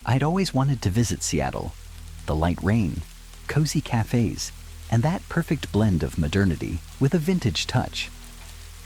I'd always wanted to visit Seattle. The light rain, cozy cafes, and that perfect blend of modernity with a vintage touch.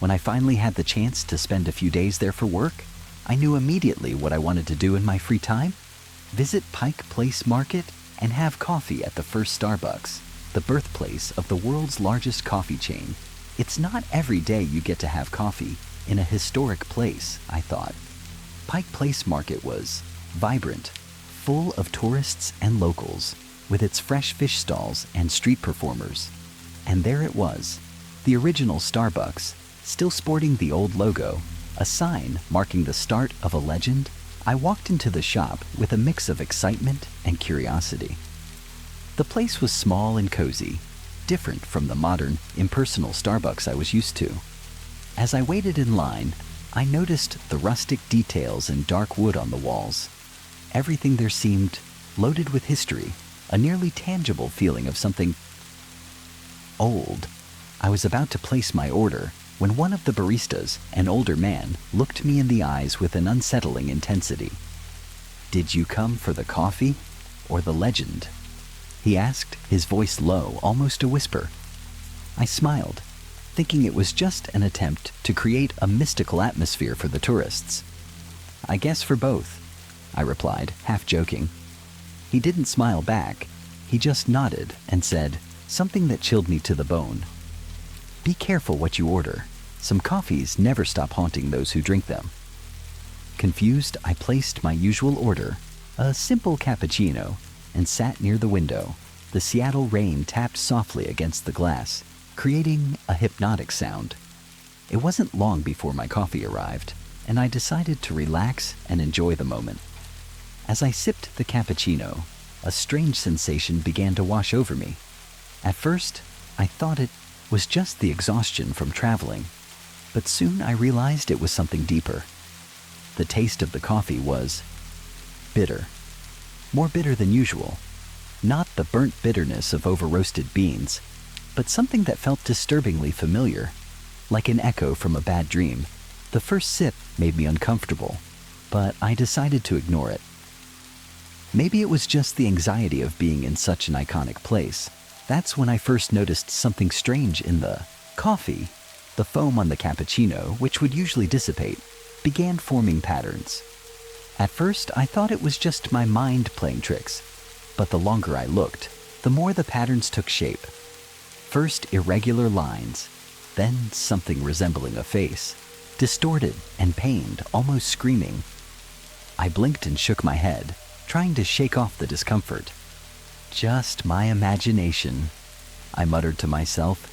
When I finally had the chance to spend a few days there for work, I knew immediately what I wanted to do in my free time. Visit Pike Place Market and have coffee at the first Starbucks, the birthplace of the world's largest coffee chain. It's not every day you get to have coffee in a historic place, I thought. Pike Place Market was vibrant, full of tourists and locals, with its fresh fish stalls and street performers. And there it was, the original Starbucks, still sporting the old logo, a sign marking the start of a legend. I walked into the shop with a mix of excitement and curiosity. The place was small and cozy, different from the modern, impersonal Starbucks I was used to. As I waited in line, I noticed the rustic details and dark wood on the walls. Everything there seemed loaded with history, a nearly tangible feeling of something old. I was about to place my order when one of the baristas, an older man, looked me in the eyes with an unsettling intensity. "Did you come for the coffee or the legend?" he asked, his voice low, almost a whisper. I smiled, thinking it was just an attempt to create a mystical atmosphere for the tourists. "I guess for both," I replied, half joking. He didn't smile back. He just nodded and said something that chilled me to the bone. "Be careful what you order. Some coffees never stop haunting those who drink them." Confused, I placed my usual order, a simple cappuccino, and sat near the window. The Seattle rain tapped softly against the glass, creating a hypnotic sound. It wasn't long before my coffee arrived, and I decided to relax and enjoy the moment. As I sipped the cappuccino, a strange sensation began to wash over me. At first, I thought it was just the exhaustion from traveling, but soon I realized it was something deeper. The taste of the coffee was bitter, more bitter than usual. Not the burnt bitterness of over-roasted beans, but something that felt disturbingly familiar, like an echo from a bad dream. The first sip made me uncomfortable, but I decided to ignore it. Maybe it was just the anxiety of being in such an iconic place. That's when I first noticed something strange in the coffee. The foam on the cappuccino, which would usually dissipate, began forming patterns. At first, I thought it was just my mind playing tricks, but the longer I looked, the more the patterns took shape. First irregular lines, then something resembling a face, distorted and pained, almost screaming. I blinked and shook my head, trying to shake off the discomfort. "Just my imagination," I muttered to myself,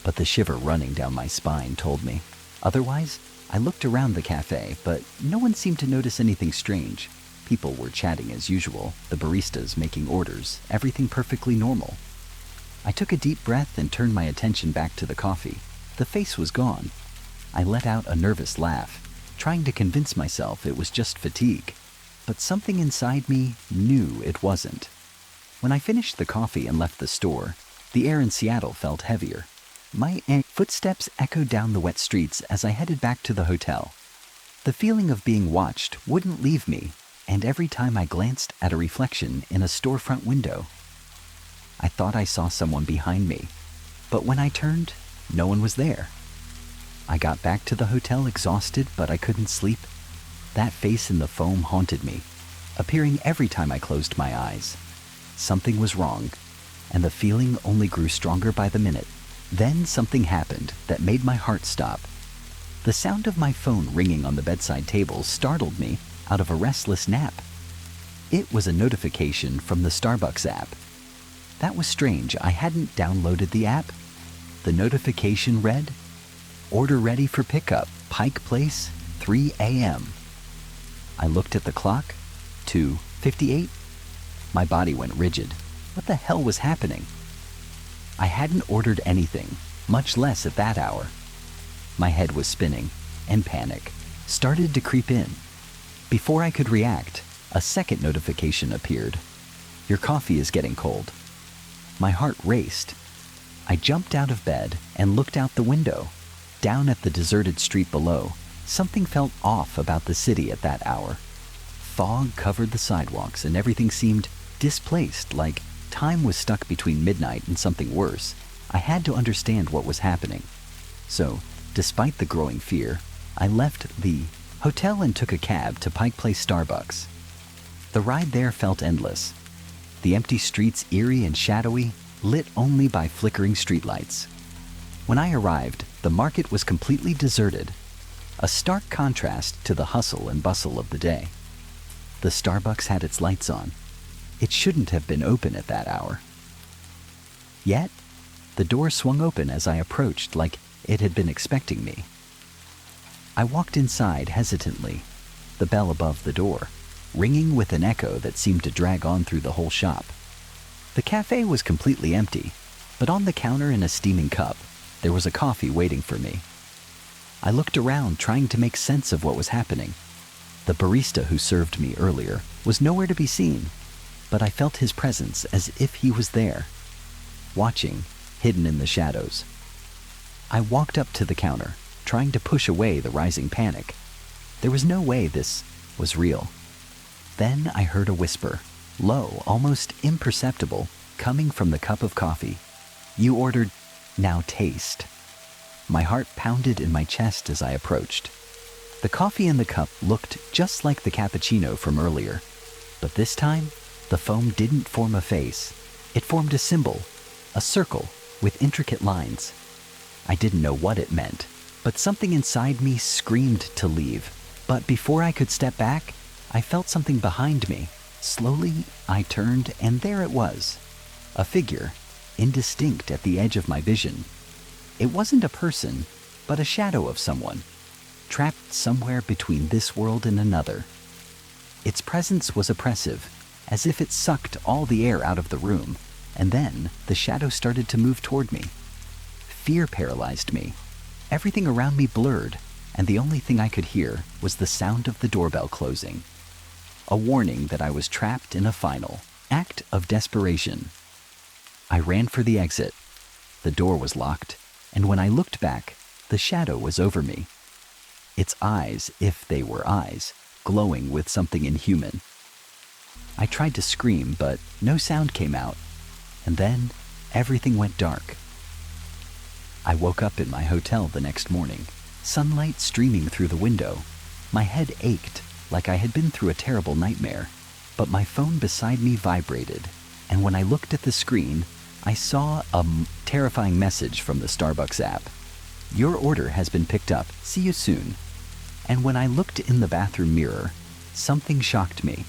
but the shiver running down my spine told me. Otherwise, I looked around the cafe, but no one seemed to notice anything strange. People were chatting as usual, the baristas making orders, everything perfectly normal. I took a deep breath and turned my attention back to the coffee. The face was gone. I let out a nervous laugh, trying to convince myself it was just fatigue. But something inside me knew it wasn't. When I finished the coffee and left the store, the air in Seattle felt heavier. My footsteps echoed down the wet streets as I headed back to the hotel. The feeling of being watched wouldn't leave me, and every time I glanced at a reflection in a storefront window, I thought I saw someone behind me. But when I turned, no one was there. I got back to the hotel exhausted, but I couldn't sleep. That face in the foam haunted me, appearing every time I closed my eyes. Something was wrong, and the feeling only grew stronger by the minute. Then something happened that made my heart stop. The sound of my phone ringing on the bedside table startled me out of a restless nap. It was a notification from the Starbucks app. That was strange. I hadn't downloaded the app. The notification read, "Order ready for pickup, Pike Place, 3 a.m. I looked at the clock, 2:58. My body went rigid. What the hell was happening? I hadn't ordered anything, much less at that hour. My head was spinning, and panic started to creep in. Before I could react, a second notification appeared. "Your coffee is getting cold." My heart raced. I jumped out of bed and looked out the window. Down at the deserted street below, something felt off about the city at that hour. Fog covered the sidewalks and everything seemed displaced, like time was stuck between midnight and something worse. I had to understand what was happening. So, despite the growing fear, I left the hotel and took a cab to Pike Place Starbucks. The ride there felt endless. The empty streets eerie and shadowy, lit only by flickering streetlights. When I arrived, the market was completely deserted, a stark contrast to the hustle and bustle of the day. The Starbucks had its lights on. It shouldn't have been open at that hour. Yet, the door swung open as I approached, like it had been expecting me. I walked inside hesitantly, the bell above the door ringing with an echo that seemed to drag on through the whole shop. The cafe was completely empty, but on the counter in a steaming cup, there was a coffee waiting for me. I looked around, trying to make sense of what was happening. The barista who served me earlier was nowhere to be seen, but I felt his presence as if he was there, watching, hidden in the shadows. I walked up to the counter, trying to push away the rising panic. There was no way this was real. Then I heard a whisper, low, almost imperceptible, coming from the cup of coffee. "You ordered, now taste." My heart pounded in my chest as I approached. The coffee in the cup looked just like the cappuccino from earlier, but this time, the foam didn't form a face. It formed a symbol, a circle with intricate lines. I didn't know what it meant, but something inside me screamed to leave. But before I could step back, I felt something behind me. Slowly, I turned, and there it was. A figure, indistinct at the edge of my vision. It wasn't a person, but a shadow of someone, trapped somewhere between this world and another. Its presence was oppressive, as if it sucked all the air out of the room, and then the shadow started to move toward me. Fear paralyzed me. Everything around me blurred, and the only thing I could hear was the sound of the doorbell closing. A warning that I was trapped in a final act of desperation. I ran for the exit. The door was locked, and when I looked back, the shadow was over me. Its eyes, if they were eyes, glowing with something inhuman. I tried to scream, but no sound came out, and then everything went dark. I woke up in my hotel the next morning, sunlight streaming through the window. My head ached, like I had been through a terrible nightmare, but my phone beside me vibrated, and when I looked at the screen, I saw a terrifying message from the Starbucks app. "Your order has been picked up. See you soon." And when I looked in the bathroom mirror, something shocked me.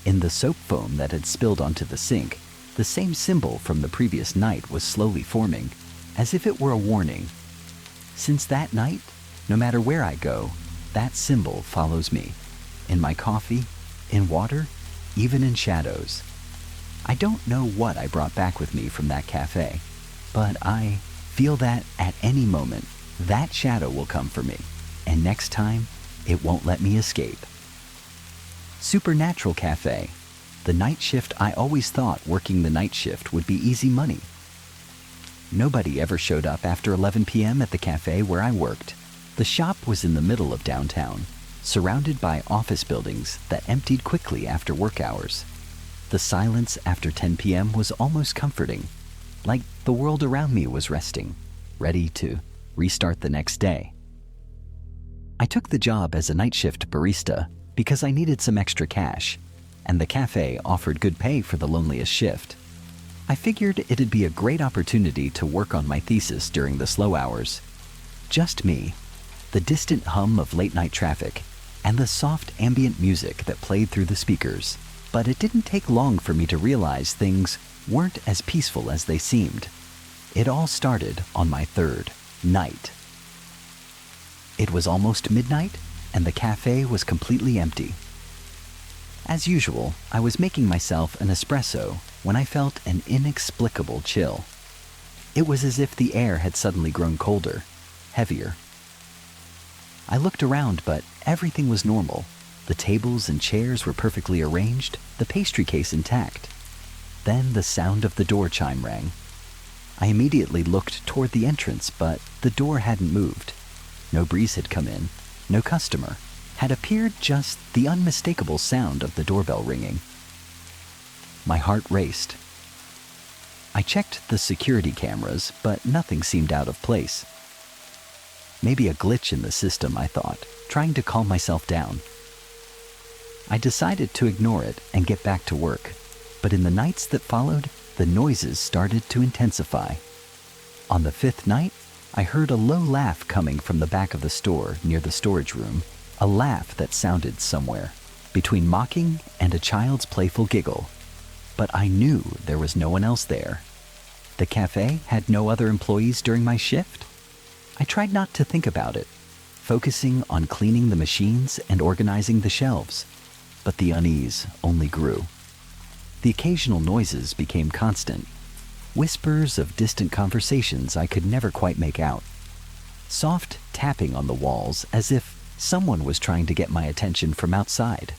In the soap foam that had spilled onto the sink, the same symbol from the previous night was slowly forming, as if it were a warning. Since that night, no matter where I go, that symbol follows me. In my coffee, in water, even in shadows. I don't know what I brought back with me from that cafe, but I feel that at any moment, that shadow will come for me, and next time, it won't let me escape. Supernatural Cafe, the night shift. I always thought working the night shift would be easy money. Nobody ever showed up after 11 p.m. at the cafe where I worked. The shop was in the middle of downtown, surrounded by office buildings that emptied quickly after work hours. The silence after 10 p.m. was almost comforting, like the world around me was resting, ready to restart the next day. I took the job as a night shift barista because I needed some extra cash, and the cafe offered good pay for the loneliest shift. I figured it'd be a great opportunity to work on my thesis during the slow hours. Just me, the distant hum of late-night traffic, and the soft ambient music that played through the speakers. But it didn't take long for me to realize things weren't as peaceful as they seemed. It all started on my third night. It was almost midnight, and the cafe was completely empty. As usual, I was making myself an espresso when I felt an inexplicable chill. It was as if the air had suddenly grown colder, heavier. I looked around, but everything was normal. The tables and chairs were perfectly arranged, the pastry case intact. Then the sound of the door chime rang. I immediately looked toward the entrance, but the door hadn't moved. No breeze had come in, no customer. had appeared just the unmistakable sound of the doorbell ringing. My heart raced. I checked the security cameras, but nothing seemed out of place. Maybe a glitch in the system, I thought, trying to calm myself down. I decided to ignore it and get back to work, but in the nights that followed, the noises started to intensify. On the 5th night, I heard a low laugh coming from the back of the store near the storage room, a laugh that sounded somewhere between mocking and a child's playful giggle. But I knew there was no one else there. The cafe had no other employees during my shift. I tried not to think about it, focusing on cleaning the machines and organizing the shelves. But the unease only grew. The occasional noises became constant, whispers of distant conversations I could never quite make out. Soft tapping on the walls as if someone was trying to get my attention from outside.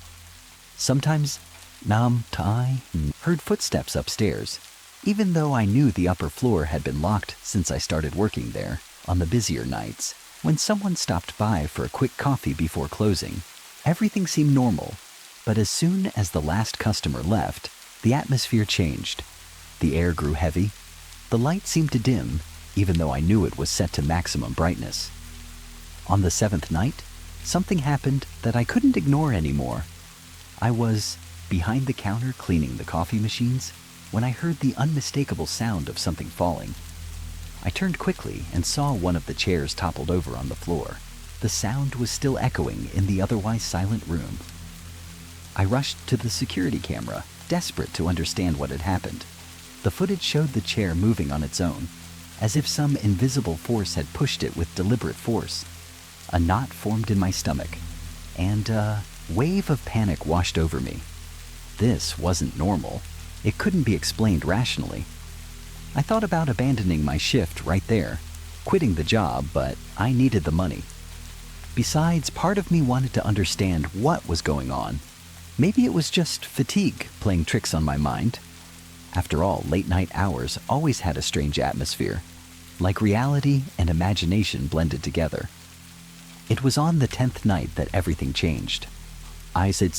Sometimes Nam Tai heard footsteps upstairs, even though I knew the upper floor had been locked since I started working there. On the busier nights, when someone stopped by for a quick coffee before closing, everything seemed normal. But as soon as the last customer left, the atmosphere changed. The air grew heavy. The light seemed to dim, even though I knew it was set to maximum brightness. On the 7th night, something happened that I couldn't ignore anymore. I was behind the counter cleaning the coffee machines when I heard the unmistakable sound of something falling. I turned quickly and saw one of the chairs toppled over on the floor. The sound was still echoing in the otherwise silent room. I rushed to the security camera, desperate to understand what had happened. The footage showed the chair moving on its own, as if some invisible force had pushed it with deliberate force. A knot formed in my stomach, and a wave of panic washed over me. This wasn't normal. It couldn't be explained rationally. I thought about abandoning my shift right there, quitting the job, but I needed the money. Besides, part of me wanted to understand what was going on. Maybe it was just fatigue playing tricks on my mind. After all, late-night hours always had a strange atmosphere, like reality and imagination blended together. It was on the 10th night that everything changed. I said,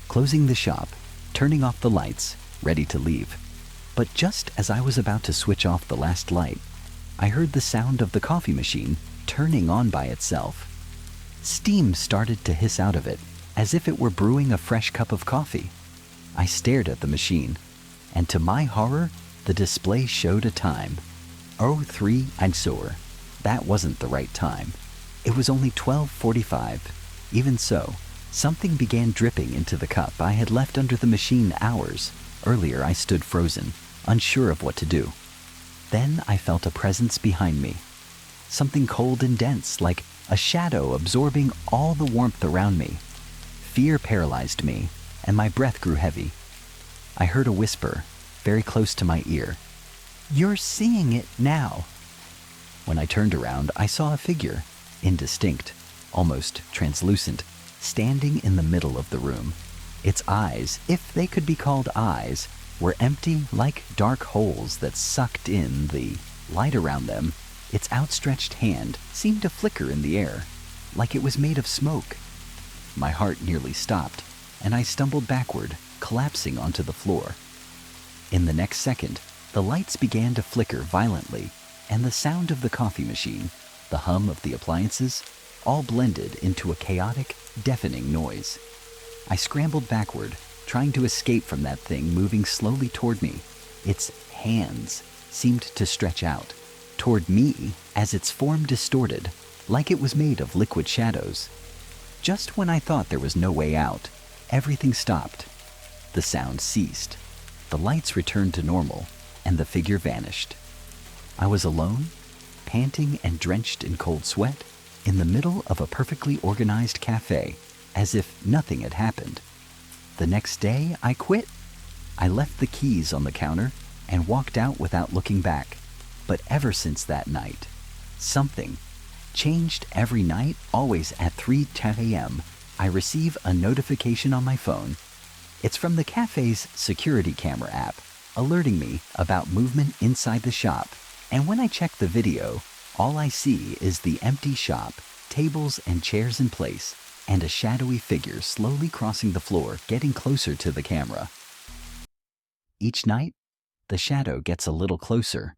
closing the shop, turning off the lights, ready to leave. But just as I was about to switch off the last light, I heard the sound of the coffee machine turning on by itself. Steam started to hiss out of it, as if it were brewing a fresh cup of coffee. I stared at the machine, and to my horror, the display showed a time. 03 Uhr. That wasn't the right time. It was only 12:45. Even so, something began dripping into the cup I had left under the machine hours. Earlier, I stood frozen, unsure of what to do. Then I felt a presence behind me. Something cold and dense, like a shadow absorbing all the warmth around me. Fear paralyzed me, and my breath grew heavy. I heard a whisper, very close to my ear. "You're seeing it now." When I turned around, I saw a figure, indistinct, almost translucent, standing in the middle of the room. Its eyes, if they could be called eyes, were empty like dark holes that sucked in the light around them. Its outstretched hand seemed to flicker in the air, like it was made of smoke. My heart nearly stopped, and I stumbled backward, collapsing onto the floor. In the next second, the lights began to flicker violently, and the sound of the coffee machine, the hum of the appliances, all blended into a chaotic, deafening noise. I scrambled backward, trying to escape from that thing moving slowly toward me. Its hands seemed to stretch out toward me as its form distorted, like it was made of liquid shadows. Just when I thought there was no way out, everything stopped. The sound ceased. The lights returned to normal, and the figure vanished. I was alone, panting and drenched in cold sweat, in the middle of a perfectly organized cafe, as if nothing had happened. The next day, I quit. I left the keys on the counter and walked out without looking back. But ever since that night, something changed. Every night, always at 3:10 a.m., I receive a notification on my phone. It's from the cafe's security camera app, alerting me about movement inside the shop. And when I check the video, all I see is the empty shop, tables and chairs in place, and a shadowy figure slowly crossing the floor, getting closer to the camera. Each night, the shadow gets a little closer,